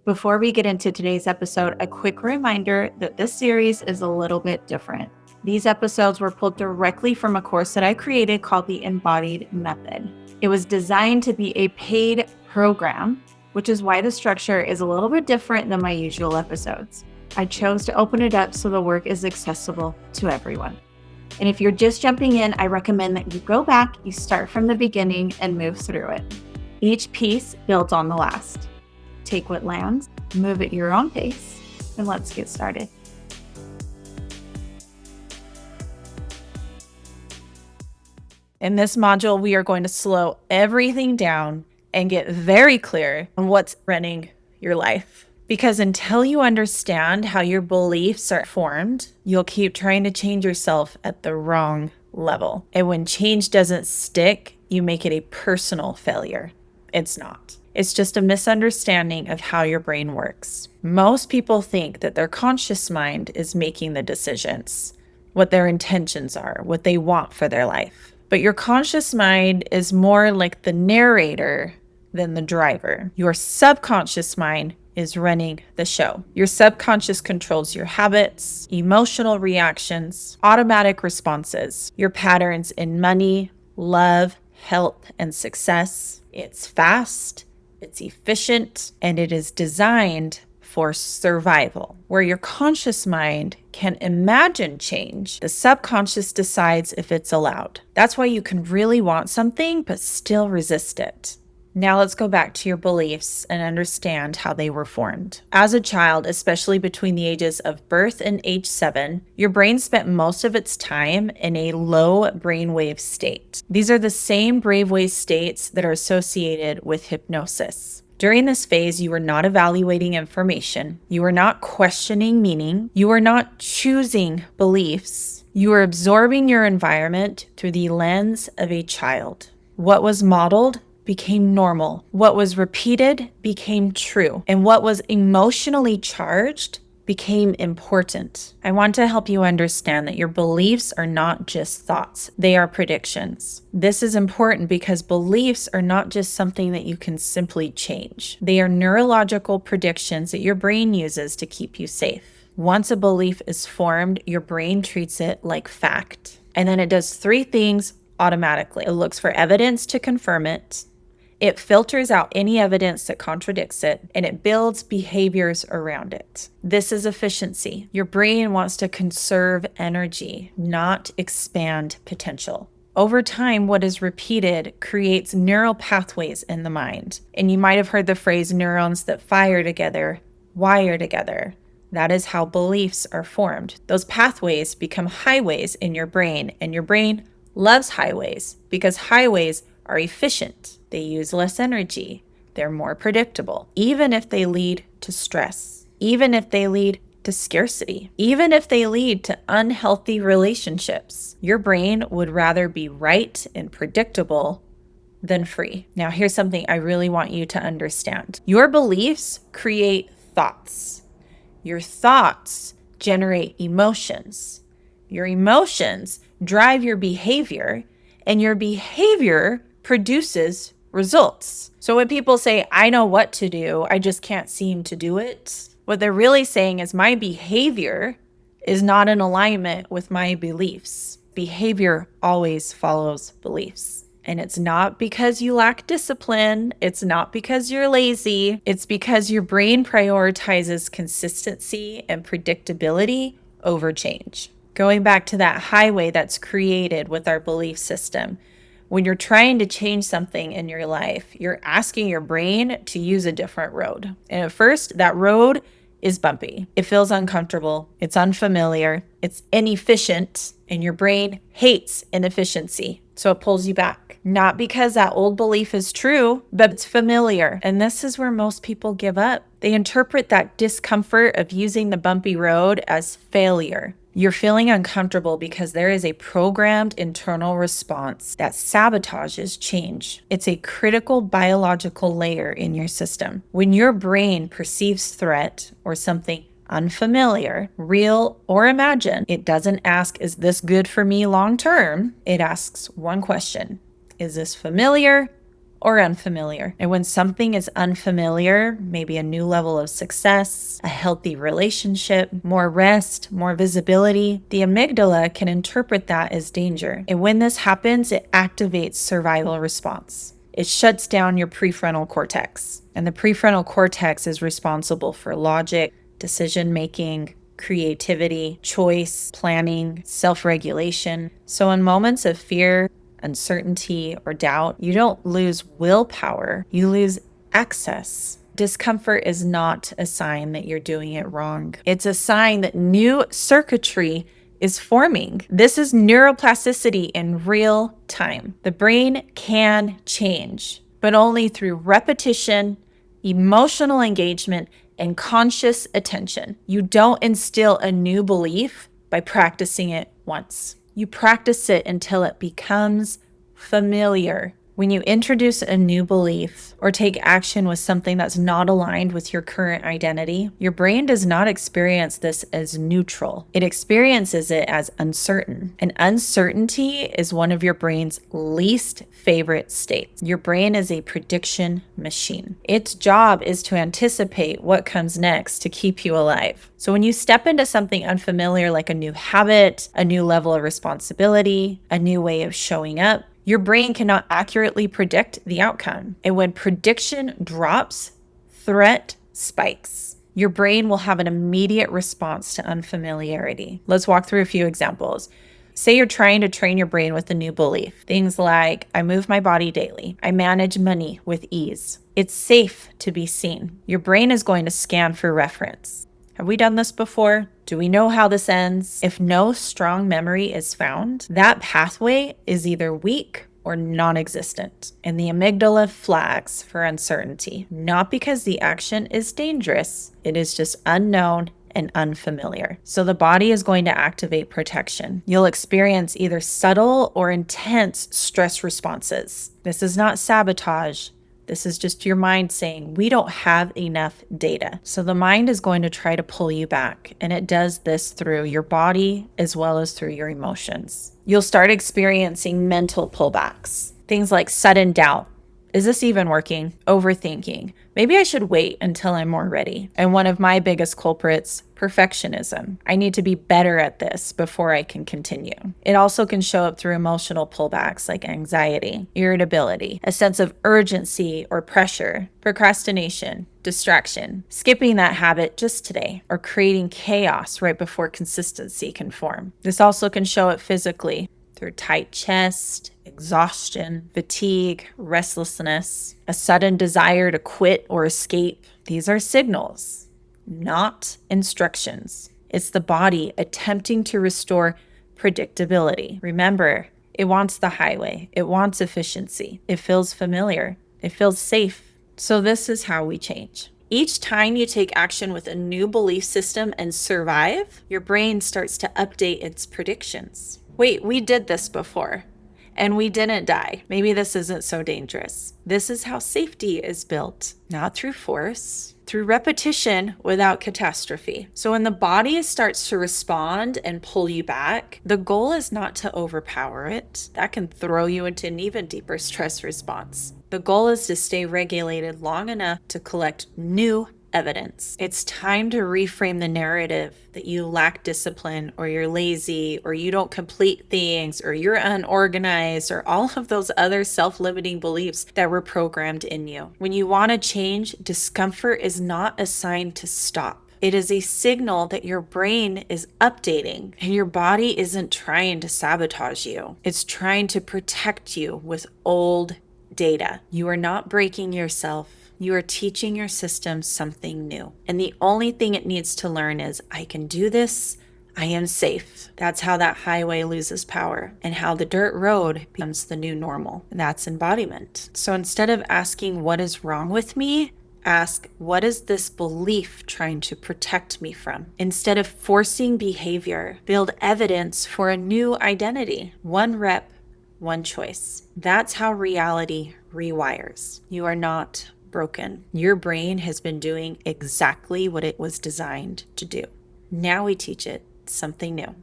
Before we get into today's episode, a quick reminder that this series is a little bit different. These episodes were pulled directly from a course that I created called the Embodied Method. It was designed to be a paid program, which is why the structure is a little bit different than my usual episodes. I chose to open it up so the work is accessible to everyone. And if you're just jumping in, I recommend that you go back, you start from the beginning and move through it. Each piece builds on the last. Take what lands, move at your own pace, and let's get started. In this module, we are going to slow everything down and get very clear on what's running your life. Because until you understand how your beliefs are formed, you'll keep trying to change yourself at the wrong level. And when change doesn't stick, you make it a personal failure. It's not. It's just a misunderstanding of how your brain works. Most people think that their conscious mind is making the decisions, what their intentions are, what they want for their life. But your conscious mind is more like the narrator than the driver. Your subconscious mind is running the show. Your subconscious controls your habits, emotional reactions, automatic responses, your patterns in money, love, health, and success. It's fast, it's efficient, and it is designed for survival. Where your conscious mind can imagine change, the subconscious decides if it's allowed. That's why you can really want something but still resist it. Now let's go back to your beliefs and understand how they were formed. As a child, especially between the ages of birth and age 7, your brain spent most of its time in a low brainwave state. These are the same brainwave states that are associated with hypnosis. During this phase, you were not evaluating information. You were not questioning meaning. You were not choosing beliefs. You were absorbing your environment through the lens of a child. What was modeled became normal. What was repeated became true. And what was emotionally charged became important. I want to help you understand that your beliefs are not just thoughts. They are predictions. This is important because beliefs are not just something that you can simply change. They are neurological predictions that your brain uses to keep you safe. Once a belief is formed, your brain treats it like fact. And then it does 3 things automatically. It looks for evidence to confirm it. It filters out any evidence that contradicts it, and it builds behaviors around it. This is efficiency. Your brain wants to conserve energy, not expand potential. Over time, what is repeated creates neural pathways in the mind. And you might have heard the phrase neurons that fire together, wire together. That is how beliefs are formed. Those pathways become highways in your brain, and your brain loves highways because highways are efficient. They use less energy. They're more predictable, even if they lead to stress, even if they lead to scarcity, even if they lead to unhealthy relationships. Your brain would rather be right and predictable than free. Now, here's something I really want you to understand. Your beliefs create thoughts. Your thoughts generate emotions. Your emotions drive your behavior, and your behavior produces results. So when people say, I know what to do, I just can't seem to do it, what they're really saying is my behavior is not in alignment with my beliefs. Behavior always follows beliefs. And it's not because you lack discipline. It's not because you're lazy. It's because your brain prioritizes consistency and predictability over change. Going back to that highway that's created with our belief system. When you're trying to change something in your life, you're asking your brain to use a different road. And at first, that road is bumpy. It feels uncomfortable. It's unfamiliar. It's inefficient. And your brain hates inefficiency. So it pulls you back. Not because that old belief is true, but it's familiar. And this is where most people give up. They interpret that discomfort of using the bumpy road as failure. You're feeling uncomfortable because there is a programmed internal response that sabotages change. It's a critical biological layer in your system. When your brain perceives threat or something unfamiliar, real or imagined, it doesn't ask, is this good for me long term? It asks one question. Is this familiar or unfamiliar. And when something is unfamiliar, maybe a new level of success, a healthy relationship, more rest, more visibility, the amygdala can interpret that as danger. And when this happens, it activates survival response. It shuts down your prefrontal cortex. And the prefrontal cortex is responsible for logic, decision-making, creativity, choice, planning, self-regulation. So in moments of fear, uncertainty, or doubt, you don't lose willpower, you lose access. Discomfort is not a sign that you're doing it wrong. It's a sign that new circuitry is forming. This is neuroplasticity in real time. The brain can change, but only through repetition, emotional engagement, and conscious attention. You don't instill a new belief by practicing it once. You practice it until it becomes familiar. When you introduce a new belief or take action with something that's not aligned with your current identity, your brain does not experience this as neutral. It experiences it as uncertain. And uncertainty is one of your brain's least favorite states. Your brain is a prediction machine. Its job is to anticipate what comes next to keep you alive. So when you step into something unfamiliar, like a new habit, a new level of responsibility, a new way of showing up, your brain cannot accurately predict the outcome. And when prediction drops, threat spikes. Your brain will have an immediate response to unfamiliarity. Let's walk through a few examples. Say you're trying to train your brain with a new belief. Things like, I move my body daily. I manage money with ease. It's safe to be seen. Your brain is going to scan for reference. Have we done this before? Do we know how this ends? If no strong memory is found, that pathway is either weak or non-existent. And the amygdala flags for uncertainty, not because the action is dangerous. It is just unknown and unfamiliar. So the body is going to activate protection. You'll experience either subtle or intense stress responses. This is not sabotage. This is just your mind saying, we don't have enough data. So the mind is going to try to pull you back. And it does this through your body as well as through your emotions. You'll start experiencing mental pullbacks. Things like sudden doubt. Is this even working? Overthinking. Maybe I should wait until I'm more ready. And one of my biggest culprits, perfectionism. I need to be better at this before I can continue. It also can show up through emotional pullbacks like anxiety, irritability, a sense of urgency or pressure, procrastination, distraction, skipping that habit just today, or creating chaos right before consistency can form. This also can show up physically through tight chest, exhaustion, fatigue, restlessness, a sudden desire to quit or escape. These are signals, not instructions. It's the body attempting to restore predictability. Remember, it wants the highway. It wants efficiency. It feels familiar. It feels safe. So this is how we change. Each time you take action with a new belief system and survive, your brain starts to update its predictions. Wait, we did this before and we didn't die. Maybe this isn't so dangerous. This is how safety is built, not through force, through repetition without catastrophe. So when the body starts to respond and pull you back, the goal is not to overpower it. That can throw you into an even deeper stress response. The goal is to stay regulated long enough to collect new evidence. It's time to reframe the narrative that you lack discipline, or you're lazy, or you don't complete things, or you're unorganized, or all of those other self-limiting beliefs that were programmed in you. When you want to change, discomfort is not a sign to stop. It is a signal that your brain is updating, and your body isn't trying to sabotage you. It's trying to protect you with old data. You are not breaking yourself. You are teaching your system something new. And the only thing it needs to learn is, I can do this. I am safe. That's how that highway loses power, and how the dirt road becomes the new normal. And that's embodiment. So instead of asking, what is wrong with me? Ask, what is this belief trying to protect me from? Instead of forcing behavior, build evidence for a new identity. One rep, one choice. That's how reality rewires. You are not broken. Your brain has been doing exactly what it was designed to do. Now we teach it something new.